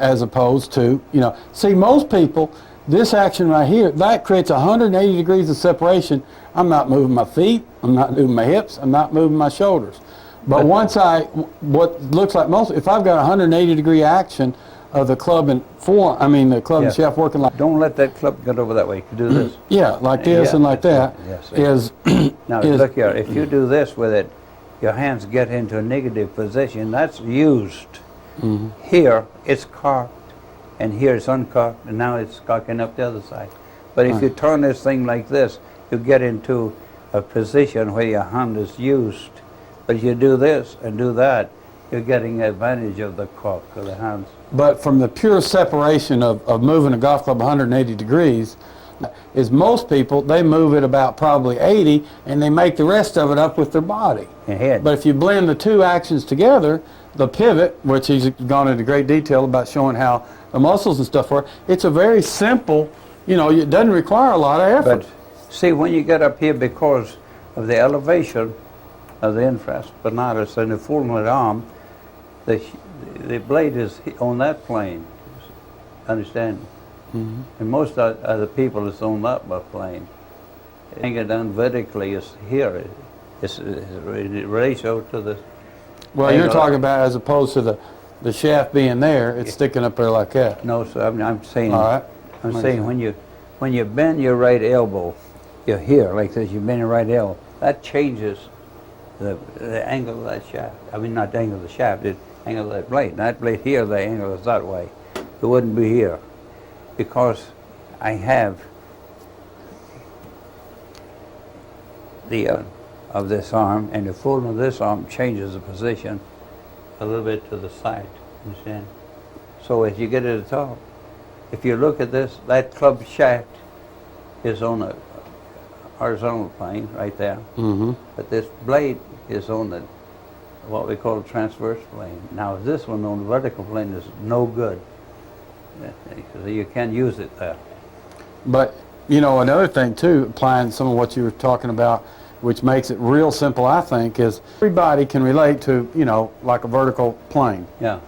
as opposed to, see, most people, this action right here, that creates 180 degrees of separation. I'm not moving my feet, I'm not moving my hips, I'm not moving my shoulders. But once what looks like most, if I've got 180 degree action of the club and the club and shaft working like. Don't let that club get over that way. You do this. Yeah, like this and like that. Yes. Now look here. If you do this with it, your hands get into a negative position. That's used. Here it's cocked, and here it's uncocked, and now it's cocking up the other side. But if you turn this thing like this, you get into a position where your hand is used. But if you do this and do that, you're getting advantage of the cock of the hands. But from the pure separation of moving a golf club 180 degrees, is most people, they move it about probably 80, and they make the rest of it up with their body. Head. But if you blend the two actions together, the pivot, which he's gone into great detail about showing how the muscles and stuff work, it's a very simple, it doesn't require a lot of effort. But see, when you get up here, because of the elevation of the infraspinatus and the full arm, the blade is on that plane, understand? And most other people is on that plane. Hang it down vertically is here. It's ratio to the. Well, you're talking about as opposed to the shaft being there, it's sticking up there like that. No, sir. I'm saying. All right. I'm saying when you bend your right elbow, you're here like this. You bend your right elbow. That changes the angle of that shaft. I mean, not the angle of the shaft. The angle of that blade. That blade here, the angle is that way. It wouldn't be here. Because I have the of this arm, and the full of this arm changes the position a little bit to the side, understand? So as you get to the top, if you look at this, that club shaft is on a horizontal plane right there, but this blade is on the what we call transverse plane. Now this one on the vertical plane is no good. You can't use it there. But, another thing too, applying some of what you were talking about, which makes it real simple, I think, is everybody can relate to, like a vertical plane. Yeah.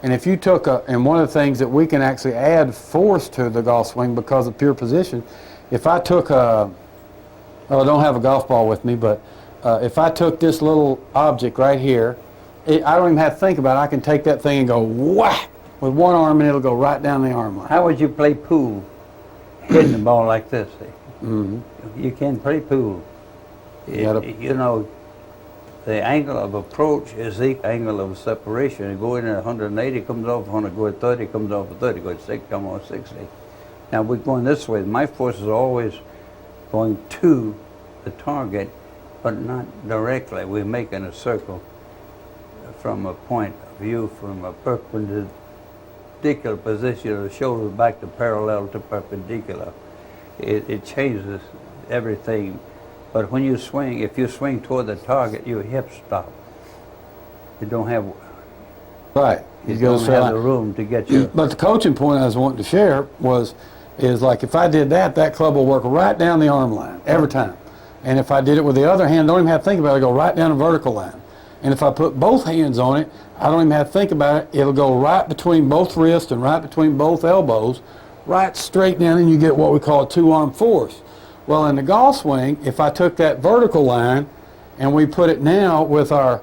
And if you took and one of the things that we can actually add force to the golf swing because of pure position, if I took I don't have a golf ball with me, but if I took this little object right here, I don't even have to think about it. I can take that thing and go whack with one arm, and it'll go right down the arm line. How would you play pool hitting the ball like this? You can't play pool. The angle of approach is the angle of separation. You go in at 180, comes off 100, go at 30, comes off at 30, go at 60, come off 60. Now we're going this way. My force is always going to the target, but not directly. We're making a circle from a point of view, from a perpendicular position of the shoulder back to parallel to perpendicular. It changes everything. But when you swing, if you swing toward the target, your hips stop. You don't have You don't have the room to get you. But the coaching point I was wanting to share is like if I did that, that club will work right down the arm line every time. And if I did it with the other hand, don't even have to think about it, it'll go right down the vertical line. And if I put both hands on it, I don't even have to think about it. It'll go right between both wrists and right between both elbows, right straight down, and you get what we call a two-arm force. Well, in the golf swing, if I took that vertical line and we put it now with our,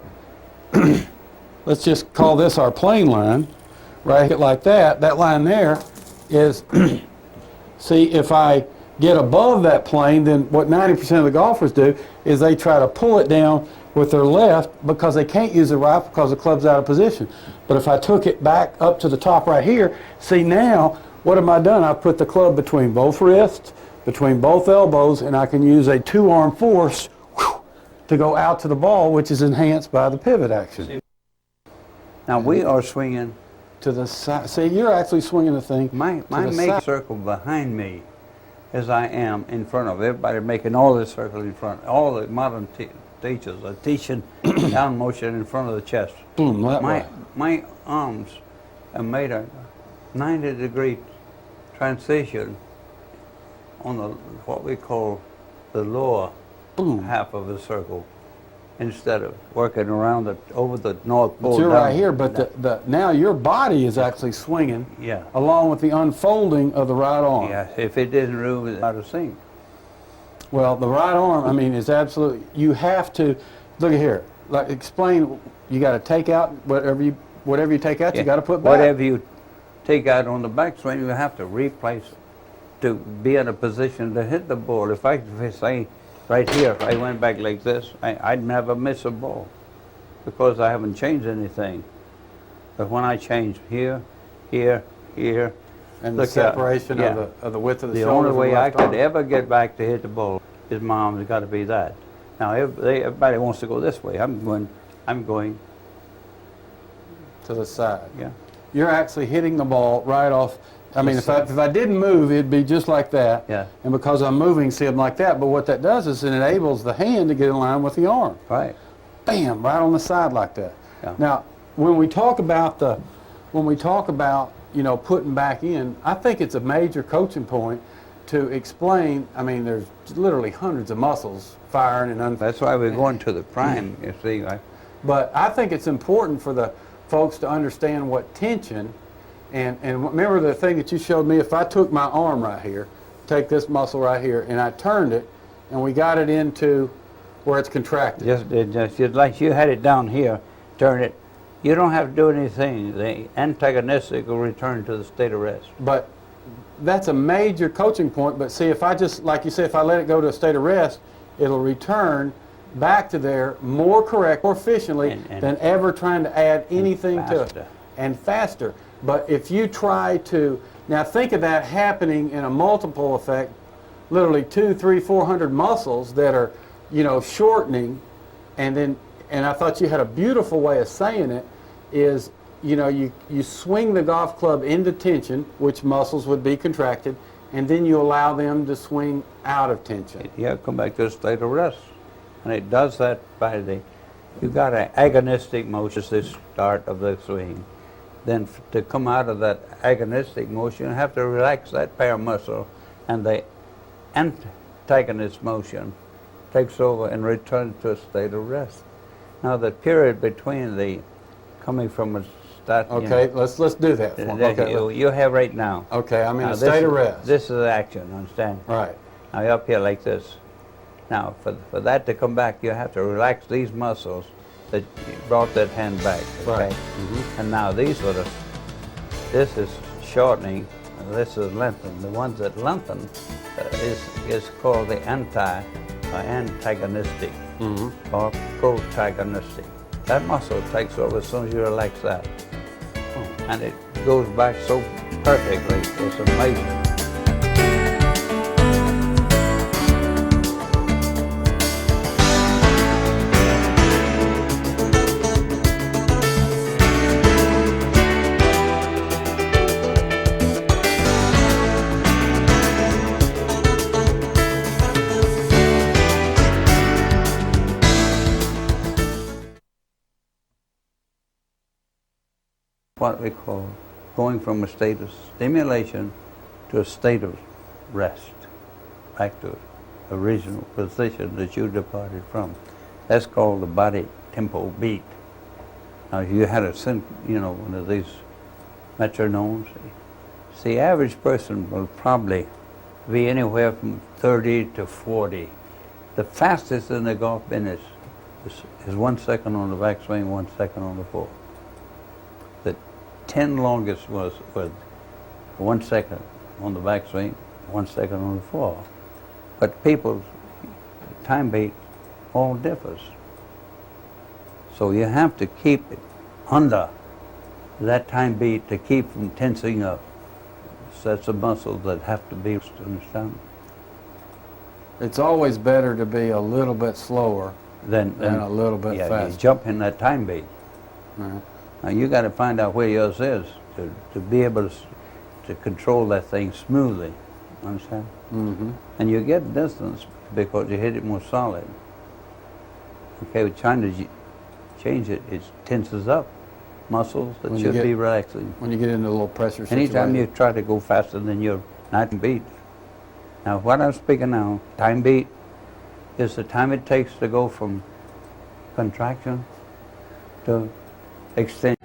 let's just call this our plane line, right like that, that line there is, see, if I get above that plane, then what 90% of the golfers do is they try to pull it down with their left because they can't use the right because the club's out of position. But if I took it back up to the top right here, see now, what have I done? I've put the club between both wrists, between both elbows, and I can use a two-arm force to go out to the ball, which is enhanced by the pivot action. Now we are swinging to the side. See, you're actually swinging the thing. My make circle behind me as I am in front of everybody, making all this circle in front. All the modern teachers are teaching down motion in front of the chest. Boom, my arms have made a 90-degree transition on the what we call the lower half of the circle. instead of working around over the North Pole. But you're down. right here, but now your body is actually swinging Yeah. along with the unfolding of the right arm. Yeah, if it didn't move, it's out of sync. Well, the right arm, I mean, is absolutely, you have to, look at here, like explain, you got to take out whatever you take out, you got to put back. Whatever you take out on the backswing, you have to replace it to be in a position to hit the ball. If I say right here, if I went back like this, I'd never miss a ball because I haven't changed anything. But when I change here, here, here, and the separation of the width of the only shoulder. way I could ever get back to hit the ball is my arms got to be that. Now everybody wants to go this way. I'm going to the side. Yeah. You're actually hitting the ball right off. I mean, if I didn't move, it'd be just like that. Yeah. And because I'm moving, see, I'm like that. But what that does is it enables the hand to get in line with the arm. Right. Bam, right on the side like that. Yeah. Now, when we talk about you know, putting back in, I think it's a major coaching point to explain. I mean, there's literally hundreds of muscles firing and unfiring. That's why we're going to the prime, you see. But I think it's important for the folks to understand what tension, and remember the thing that you showed me, if I took my arm right here, take this muscle right here, and I turned it, and we got it into where it's contracted. Just like you had it down here, turn it. You don't have to do anything. The antagonistic will return to the state of rest. But that's a major coaching point. But see, if I just, like you say, if I let it go to a state of rest, it'll return back to there more correct, more efficiently than ever trying to add anything to it. And faster. But if you try to, now think of that happening in a multiple effect, literally 200, 300, 400 muscles that are, you know, shortening, and I thought you had a beautiful way of saying it, is, you know, you swing the golf club into tension, which muscles would be contracted, and then you allow them to swing out of tension. Yeah, come back to a state of rest. And it does that by you got an agonistic motion at the start of the swing. Then to come out of that agonistic motion, you have to relax that power muscle, and the antagonist motion takes over and returns to a state of rest. Now the period between the coming from a start. Okay, you know, let's do that. Okay, you have right now. Okay, I'm in a state of rest. This is action, understand? Right. Now you're up here like this. Now for that to come back, you have to relax these muscles that brought that hand back. Okay? Right. And now this is shortening, and this is lengthening. The ones that lengthen is called the antagonistic or protagonistic. That muscle takes over as soon as you relax that. And it goes back so perfectly, it's amazing. What we call going from a state of stimulation to a state of rest, back to the original position that you departed from. That's called the body tempo beat. Now, if you had one of these metronomes, the average person will probably be anywhere from 30 to 40. The fastest in the golf business is 1 second on the backswing, 1 second on the full. 10 longest was with 1 second on the backswing, 1 second on the fall. But people's time beat all differs. So you have to keep it under that time beat to keep from tensing up. Sets of muscles that have to be, understand? It's always better to be a little bit slower than a little bit faster. You jump in that time beat. Right. Now you got to find out where yours is to be able to control that thing smoothly, understand? Mm-hmm. And you get distance because you hit it more solid. Okay, but trying to change it, it tenses up muscles that should be relaxing. When you get into a little pressure situation. Anytime you try to go faster than your time beat. Now what I'm speaking now, time beat is the time it takes to go from contraction to extension.